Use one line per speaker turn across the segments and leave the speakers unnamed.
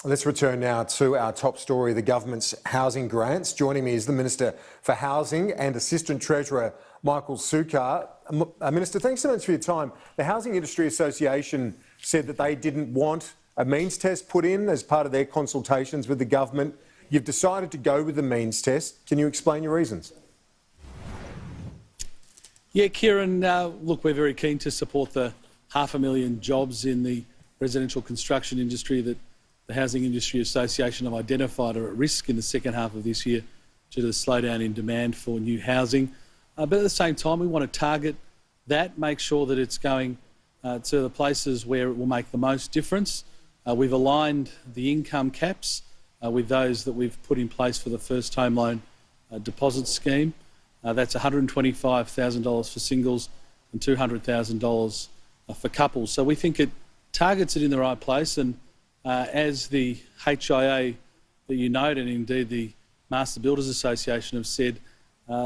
Let's return now to our top story, the government's housing grants. Joining me is the Minister for Housing and Assistant Treasurer, Michael Sukkar. Minister, thanks so much for your time. The Housing Industry Association said that they didn't want a means test put in as part of their consultations with the government. You've decided to go with the means test. Can you explain your reasons?
Yeah, Kieran, look, we're very keen to support the 500,000 jobs in the residential construction industry that the Housing Industry Association have identified are at risk in the second half of this year due to the slowdown in demand for new housing. But at the same time, we want to target that, make sure that it's going to the places where it will make the most difference. We've aligned the income caps with those that we've put in place for the first home loan deposit scheme. That's $125,000 for singles and $200,000 for couples. So we think it targets it in the right place, and as the HIA that you note, and indeed the Master Builders Association have said,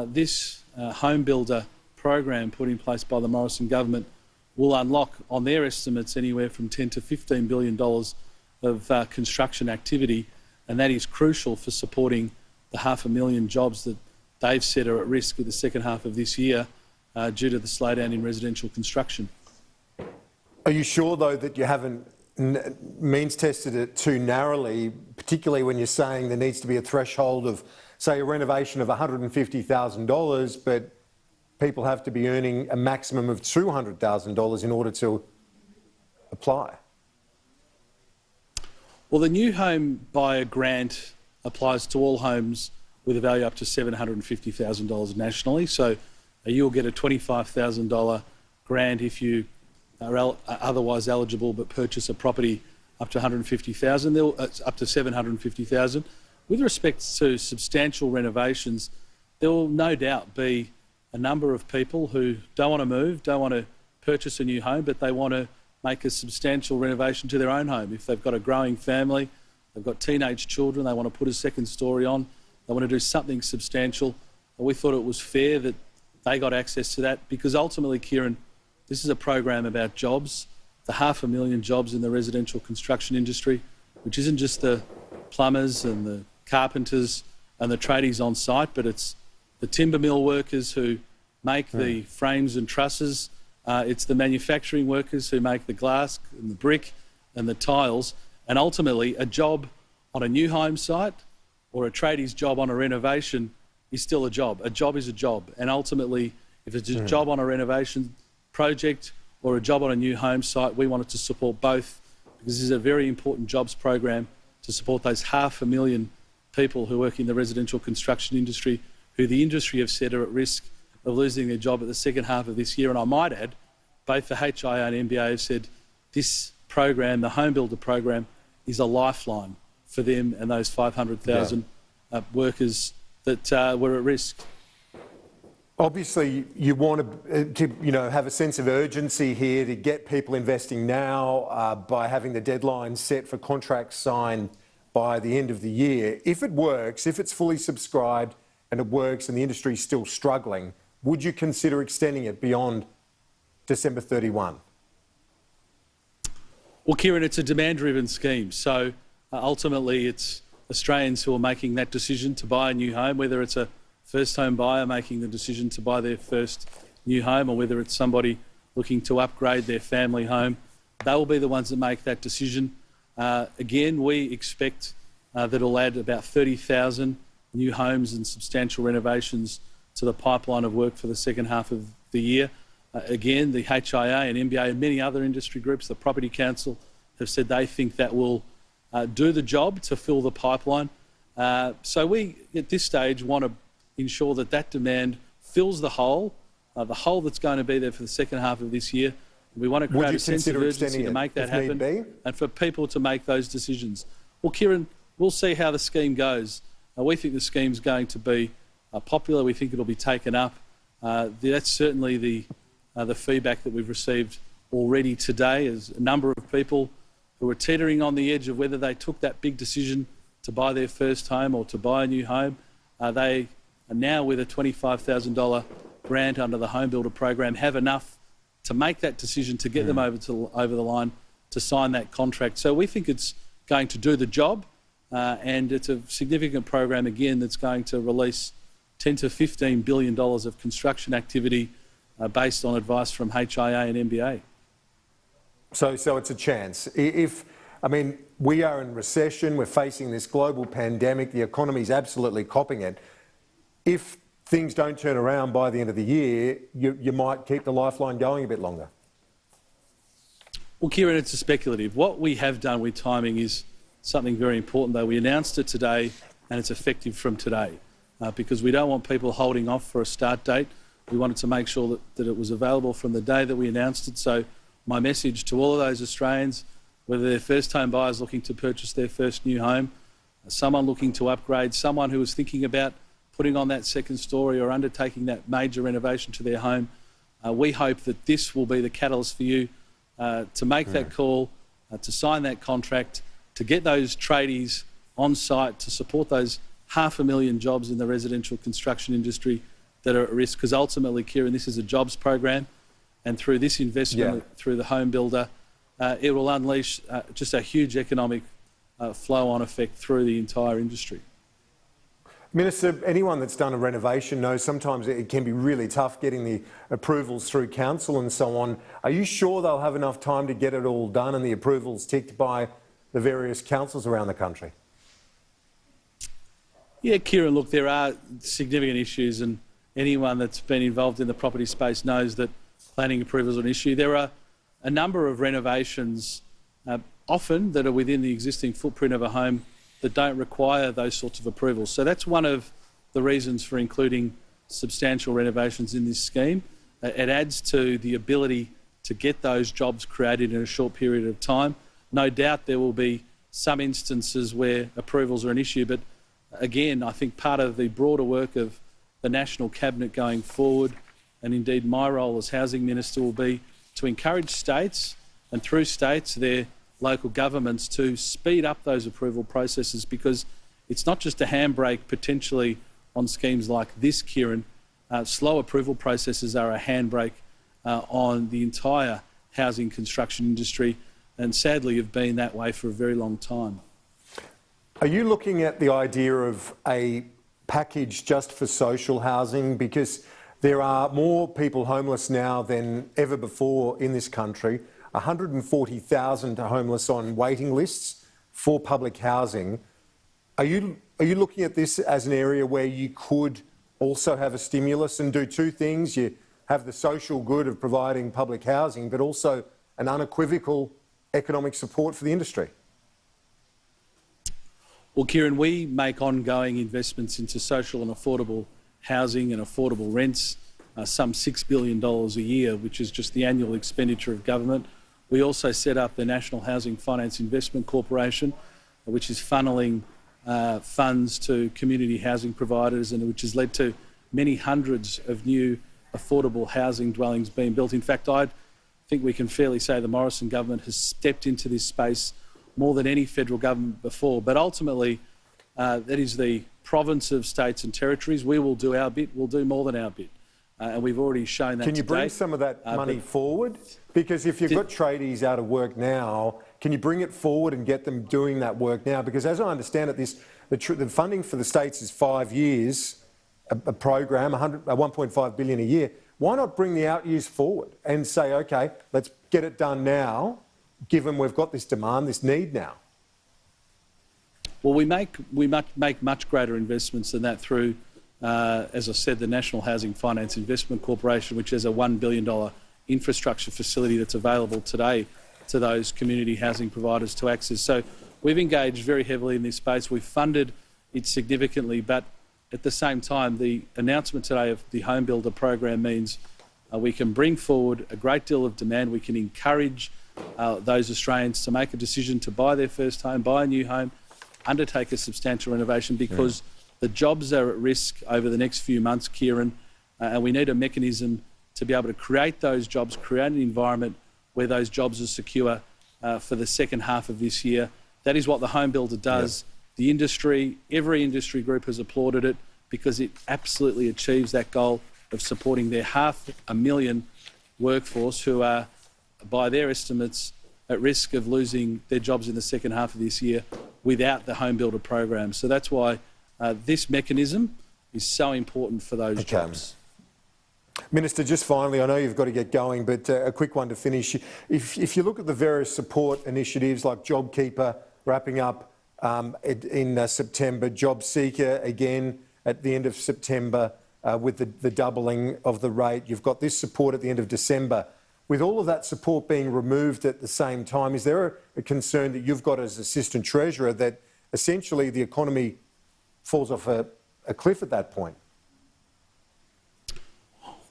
this home builder program put in place by the Morrison government will unlock, on their estimates, anywhere from $10 to $15 billion of construction activity, and that is crucial for supporting the 500,000 jobs that they've said are at risk in the second half of this year due to the slowdown in residential construction.
Are you sure, though, that you haven't means tested it too narrowly, particularly when you're saying there needs to be a threshold of, say, a renovation of $150,000, but people have to be earning a maximum of $200,000 in order to apply? Well,
the new home buyer grant applies to all homes with a value up to $750,000 nationally. So you'll get a $25,000 grant if you are otherwise eligible but purchase a property up to $150,000, up to $750,000. With respect to substantial renovations, there will no doubt be a number of people who don't want to move, don't want to purchase a new home, but they want to make a substantial renovation to their own home. If they've got a growing family, they've got teenage children, they want to put a second story on, they want to do something substantial. We thought it was fair that they got access to that, because ultimately, Kieran, this is a program about jobs, the 500,000 jobs in the residential construction industry, which isn't just the plumbers and the carpenters and the tradies on site, but it's the timber mill workers who make the frames and trusses. It's the manufacturing workers who make the glass and the brick and the tiles. And ultimately, a job on a new home site or a tradie's job on a renovation is still a job. A job is a job. And ultimately, if it's a job on a renovation project or a job on a new home site, we wanted to support both, because this is a very important jobs program to support those 500,000 people who work in the residential construction industry, who the industry have said are at risk of losing their job at the second half of this year. And I might add, both the HIA and NBA have said this program, the home builder program, is a lifeline for them and those 500,000 workers that were at risk.
Obviously, you want to have a sense of urgency here to get people investing now by having the deadline set for contracts signed by the end of the year. If it works, if it's fully subscribed and it works and the industry is still struggling, would you consider extending it beyond December 31?
Well, Kieran, it's a demand-driven scheme. So ultimately, it's Australians who are making that decision to buy a new home, whether it's a first home buyer making the decision to buy their first new home, or whether it's somebody looking to upgrade their family home. They will be the ones that make that decision. Again, we expect that it'll add about 30,000 new homes and substantial renovations to the pipeline of work for the second half of the year. Again, the HIA and NBA and many other industry groups, the Property Council, have said they think that will do the job to fill the pipeline. So we, at this stage, want to ensure that that demand fills the hole that's going to be there for the second half of this year. We want to create a sense of urgency to make that happen and for people to make those decisions. Well, Kieran, we'll see how the scheme goes. We think the scheme's going to be popular. We think it'll be taken up. That's certainly the feedback that we've received already today, is a number of people who are teetering on the edge of whether they took that big decision to buy their first home or to buy a new home. They are now, with a $25,000 grant under the Home Builder program, have enough to make that decision to get them over the line to sign that contract. So we think it's going to do the job, and it's a significant program again that's going to release $10 to $15 billion of construction activity based on advice from HIA and MBA.
So it's a chance. We are in recession, we're facing this global pandemic, the economy's absolutely copping it. If things don't turn around by the end of the year, you might keep the lifeline going a bit longer.
Well, Kieran, it's a speculative. What we have done with timing is something very important, though. We announced it today and it's effective from today because we don't want people holding off for a start date. We wanted to make sure that it was available from the day that we announced it. So my message to all of those Australians, whether they're first-home buyers looking to purchase their first new home, someone looking to upgrade, someone who is thinking about putting on that second story or undertaking that major renovation to their home, we hope that this will be the catalyst for you to make that call, to sign that contract, to get those tradies on site, to support those 500,000 jobs in the residential construction industry that are at risk. Because ultimately, Kieran, this is a jobs program, and through this investment, through the home builder, it will unleash just a huge economic flow-on effect through the entire industry.
Minister, anyone that's done a renovation knows sometimes it can be really tough getting the approvals through council and so on. Are you sure they'll have enough time to get it all done and the approvals ticked by the various councils around the country?
Yeah, Kieran, look, there are significant issues, and anyone that's been involved in the property space knows that planning approvals are an issue. There are a number of renovations, often that are within the existing footprint of a home, that don't require those sorts of approvals. So that's one of the reasons for including substantial renovations in this scheme. It adds to the ability to get those jobs created in a short period of time. No doubt there will be some instances where approvals are an issue, but again, I think part of the broader work of the National Cabinet going forward, and indeed my role as Housing Minister, will be to encourage states, and through states, their local governments, to speed up those approval processes, because it's not just a handbrake potentially on schemes like this, Kieran. Slow approval processes are a handbrake on the entire housing construction industry, and sadly have been that way for a very long time.
Are you looking at the idea of a package just for social housing? Because there are more people homeless now than ever before in this country. 140,000 homeless on waiting lists for public housing. Are you looking at this as an area where you could also have a stimulus and do two things? You have the social good of providing public housing, but also an unequivocal economic support for the industry.
Well, Kieran, we make ongoing investments into social and affordable housing and affordable rents, some $6 billion a year, which is just the annual expenditure of government. We also set up the National Housing Finance Investment Corporation, which is funneling funds to community housing providers, and which has led to many hundreds of new affordable housing dwellings being built. In fact, I think we can fairly say the Morrison government has stepped into this space more than any federal government before. But ultimately, that is the province of states and territories. We will do our bit. We'll do more than our bit. And we've already shown that.
Can you bring some of that money forward? Because if you've got tradies out of work now, can you bring it forward and get them doing that work now? Because as I understand it, the funding for the states is 5 years, a program, $1.5 billion a year. Why not bring the out years forward and say, okay, let's get it done now, given we've got this demand, this need now?
Well, we make much greater investments than that through, as I said, the National Housing Finance Investment Corporation, which is a $1 billion infrastructure facility that's available today to those community housing providers to access. So we've engaged very heavily in this space. We've funded it significantly, but at the same time, the announcement today of the Home Builder program means we can bring forward a great deal of demand. We can encourage those Australians to make a decision to buy their first home, buy a new home, undertake a substantial renovation, because the jobs are at risk over the next few months, Kieran, and we need a mechanism to be able to create those jobs, create an environment where those jobs are secure for the second half of this year. That is what the Home Builder does. The industry, every industry group has applauded it because it absolutely achieves that goal of supporting their 500,000 workforce who are, by their estimates, at risk of losing their jobs in the second half of this year without the home builder program. So that's why this mechanism is so important for those jobs.
Minister, just finally, I know you've got to get going, but a quick one to finish. If you look at the various support initiatives like JobKeeper wrapping up in September, JobSeeker again at the end of September with the doubling of the rate, you've got this support at the end of December. With all of that support being removed at the same time, is there a concern that you've got as Assistant Treasurer that essentially the economy falls off a cliff at that point?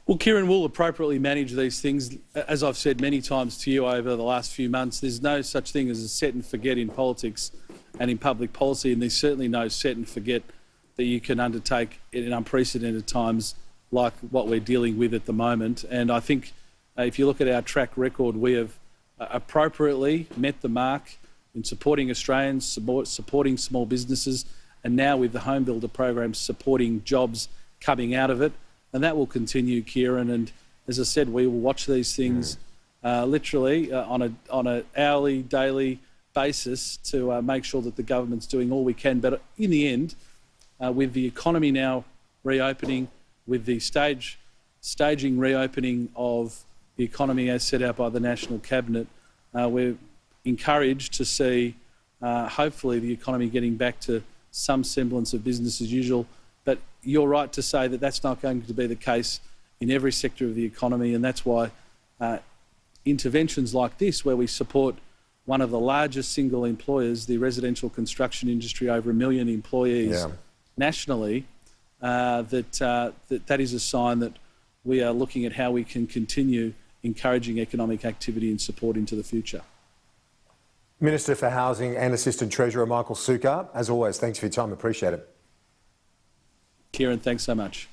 Well, Kieran, will appropriately manage these things. As I've said many times to you over the last few months, there's no such thing as a set and forget in politics and in public policy, and there's certainly no set and forget that you can undertake in unprecedented times like what we're dealing with at the moment. And I think if you look at our track record, we have appropriately met the mark in supporting Australians, supporting small businesses, and now with the home builder program supporting jobs coming out of it. And that will continue, Kieran. And as I said, we will watch these things literally on an hourly, daily basis to make sure that the government's doing all we can. But in the end, with the economy now reopening, with the staging reopening of the economy as set out by the National Cabinet, we're encouraged to see hopefully the economy getting back to some semblance of business as usual. But you're right to say that that's not going to be the case in every sector of the economy, and that's why interventions like this, where we support one of the largest single employers, the residential construction industry, over 1 million employees nationally, that is a sign that we are looking at how we can continue encouraging economic activity and support into the future.
Minister for Housing and Assistant Treasurer Michael Sukkar, as always, thanks for your time. Appreciate it.
Kieran, thanks so much.